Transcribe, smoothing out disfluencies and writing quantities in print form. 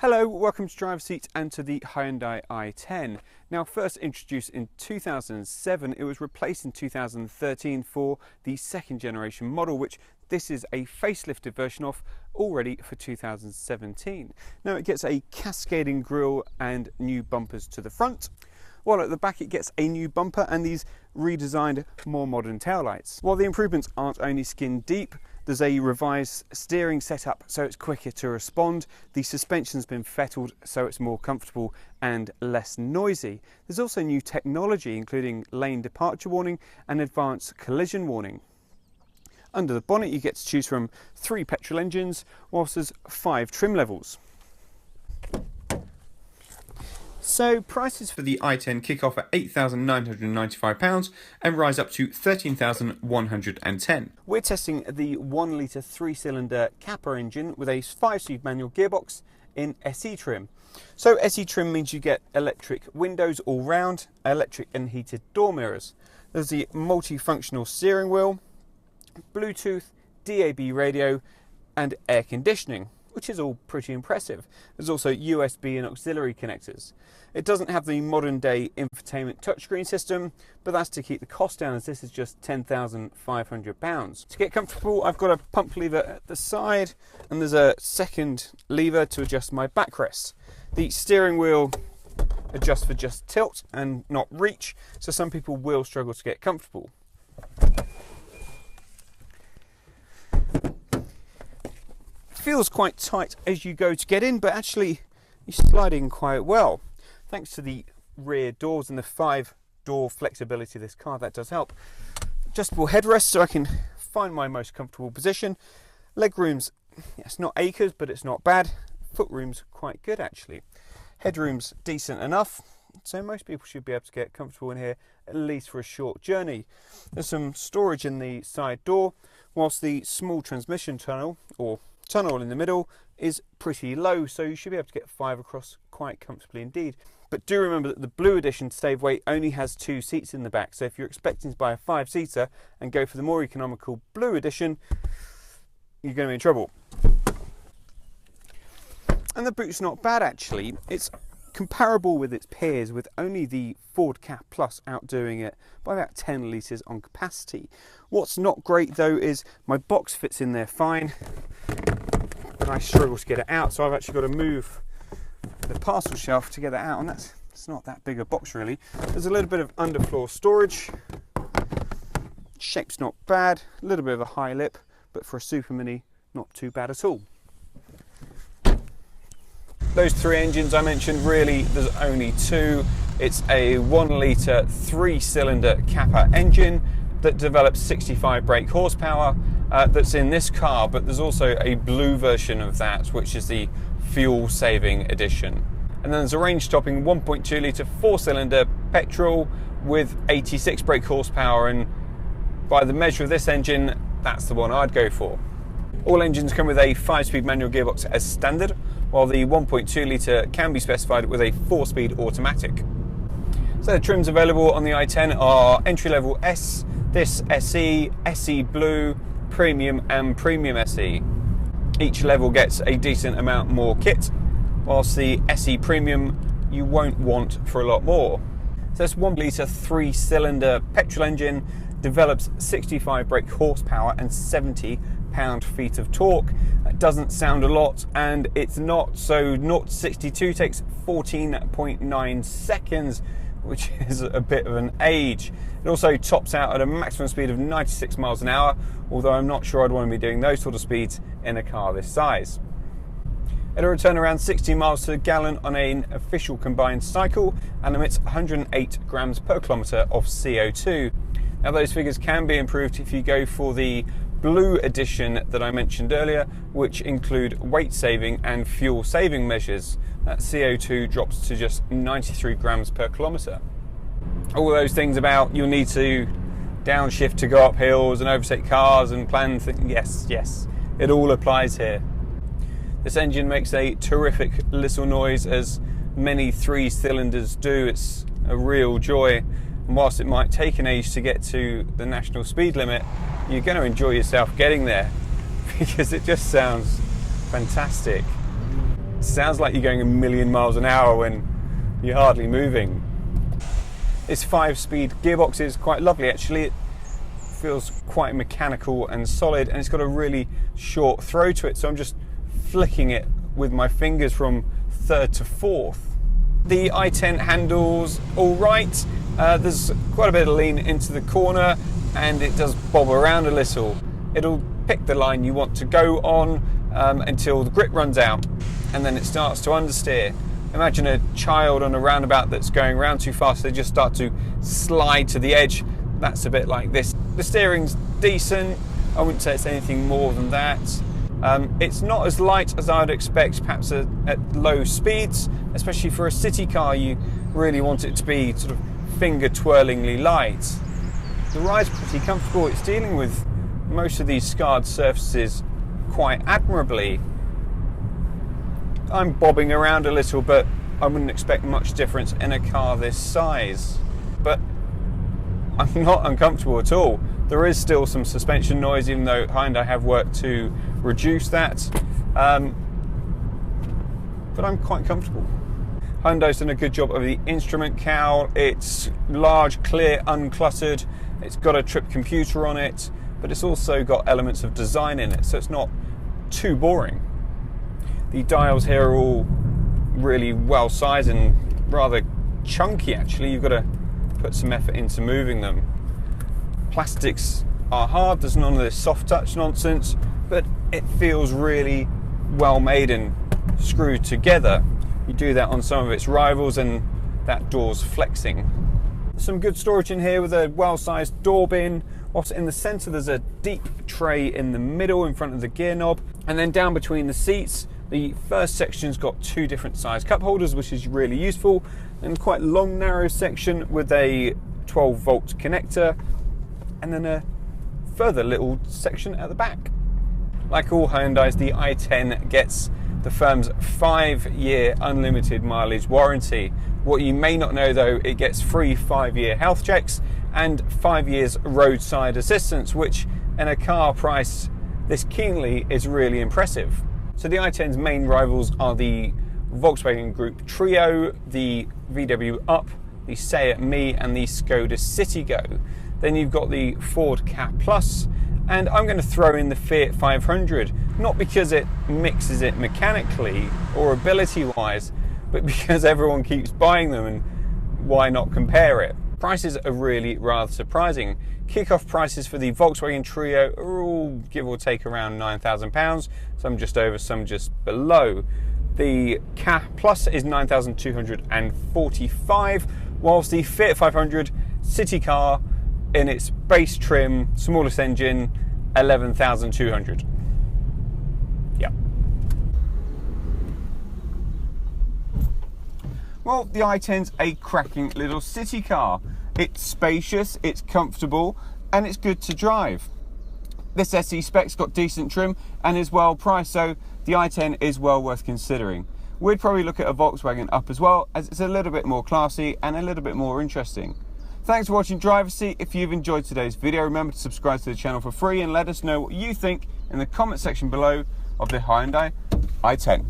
Hello, welcome to Driver's Seat and to the Hyundai i10. Now, first introduced in 2007, it was replaced in 2013 for the second generation model, which this is a facelifted version of, all ready for 2017. Now, it gets a cascading grille and new bumpers to the front, while at the back it gets a new bumper and these redesigned, more modern taillights. While the improvements aren't only skin deep, there's a revised steering setup so it's quicker to respond. The suspension's been fettled so it's more comfortable and less noisy. There's also new technology including lane departure warning and advanced collision warning. Under the bonnet you get to choose from 3 petrol engines, whilst there's 5 trim levels. So prices for the i10 kick off at £8,995 and rise up to £13,110. We're testing the 1 litre 3-cylinder Kappa engine with a 5-speed manual gearbox in SE trim. So SE trim means you get electric windows all round, electric and heated door mirrors. There's the multifunctional steering wheel, Bluetooth, DAB radio and air conditioning, which is all pretty impressive. There's also USB and auxiliary connectors. It doesn't have the modern day infotainment touchscreen system, but that's to keep the cost down as this is just £10,500. To get comfortable, I've got a pump lever at the side and there's a second lever to adjust my backrest. The steering wheel adjusts for just tilt and not reach, so some people will struggle to get comfortable. Feels quite tight as you go to get in, but actually you slide in quite well. Thanks to the rear doors and the 5-door flexibility of this car, that does help. Adjustable headrest so I can find my most comfortable position. Leg room's, it's not acres, but it's not bad. Foot room's quite good actually. Headroom's decent enough, so most people should be able to get comfortable in here, at least for a short journey. There's some storage in the side door, whilst the small transmission tunnel, or tunnel in the middle, is pretty low, so you should be able to get 5 across quite comfortably indeed. But do remember that the Blue Edition to save weight only has 2 seats in the back, so if you're expecting to buy a 5-seater and go for the more economical Blue Edition, you're going to be in trouble. And the boot's not bad actually. It's comparable with its peers, with only the Ford Ka Plus outdoing it by about 10 litres on capacity. What's not great though is my box fits in there fine, but I struggle to get it out, so I've actually got to move the parcel shelf to get it out, and it's not that big a box really. There's a little bit of underfloor storage. Shape's not bad, a little bit of a high lip, but for a Super Mini, not too bad at all. Those 3 engines I mentioned, really there's only 2. It's a 1 litre 3-cylinder Kappa engine that develops 65 brake horsepower that's in this car, but there's also a blue version of that, which is the fuel saving edition. And then there's a range topping 1.2 litre 4-cylinder petrol with 86 brake horsepower, and by the measure of this engine, that's the one I'd go for. All engines come with a 5-speed manual gearbox as standard, while the 1.2 litre can be specified with a 4-speed automatic. So the trims available on the i10 are entry-level S, this SE, SE Blue, Premium and Premium SE. Each level gets a decent amount more kit, whilst the SE Premium you won't want for a lot more. So this 1 litre 3-cylinder petrol engine develops 65 brake horsepower and 70 pound-feet of torque. That doesn't sound a lot, and it's not. So 0 to 62 takes 14.9 seconds, which is a bit of an age. It also tops out at a maximum speed of 96 miles an hour, although I'm not sure I'd want to be doing those sort of speeds in a car this size. It'll return around 60 miles to the gallon on an official combined cycle and emits 108 grams per kilometre of CO2. Now those figures can be improved if you go for the Blue Edition that I mentioned earlier, which include weight saving and fuel saving measures. That CO2 drops to just 93 grams per kilometre. All those things about you'll need to downshift to go up hills and overtake cars and plan things, yes, it all applies here. This engine makes a terrific little noise, as many 3-cylinders do. It's a real joy, and whilst it might take an age to get to the national speed limit, you're going to enjoy yourself getting there because it just sounds fantastic. sounds like you're going a million miles an hour when you're hardly moving. This 5-speed gearbox is quite lovely actually. It feels quite mechanical and solid, and it's got a really short throw to it, so I'm just flicking it with my fingers from third to fourth. The i10 handles all right. There's quite a bit of lean into the corner, and it does bob around a little. It'll pick the line you want to go on until the grip runs out, and then it starts to understeer. Imagine a child on a roundabout that's going around too fast, they just start to slide to the edge. That's a bit like this. The steering's decent. I wouldn't say it's anything more than that. It's not as light as I would expect perhaps at low speeds, especially for a city car. You really want it to be sort of finger twirlingly light. The ride's pretty comfortable. It's dealing with most of these scarred surfaces quite admirably. I'm bobbing around a little, but I wouldn't expect much difference in a car this size. But I'm not uncomfortable at all. There is still some suspension noise, even though Hyundai have worked to reduce that. But I'm quite comfortable. Hyundai's done a good job of the instrument cowl. It's large, clear, uncluttered. It's got a trip computer on it, but it's also got elements of design in it, so it's not too boring. The dials here are all really well sized and rather chunky actually. You've got to put some effort into moving them. Plastics are hard, there's none of this soft touch nonsense, but it feels really well made and screwed together. You do that on some of its rivals and that door's flexing. Some good storage in here with a well-sized door bin. Off in the centre there's a deep tray in the middle in front of the gear knob, and then down between the seats the first section's got 2 different size cup holders, which is really useful, and quite long narrow section with a 12-volt connector, and then a further little section at the back. Like all Hyundais, the i10 gets the firm's 5-year unlimited mileage warranty. What you may not know though, it gets free 5-year health checks and 5 years roadside assistance, which in a car priced this keenly is really impressive. So the i10's main rivals are the Volkswagen Group Trio, the VW Up, the Seat Me and the Skoda Citigo. Then you've got the Ford Ka Plus, and I'm going to throw in the Fiat 500, not because it mixes it mechanically or ability wise, but because everyone keeps buying them and why not compare it. Prices are really rather surprising. Kick-off prices for the Volkswagen Trio are all give or take around £9,000, some just over, some just below. The Ka Plus is £9,245, whilst the Fiat 500 city car in its base trim, smallest engine, £11,200. Yeah. Well, the i10's a cracking little city car. It's spacious, it's comfortable, and it's good to drive. This SE spec's got decent trim and is well priced, so the i10 is well worth considering. We'd probably look at a Volkswagen Up as well, as it's a little bit more classy and a little bit more interesting. Thanks for watching Driver Seat. If you've enjoyed today's video, remember to subscribe to the channel for free and let us know what you think in the comment section below of the Hyundai i10.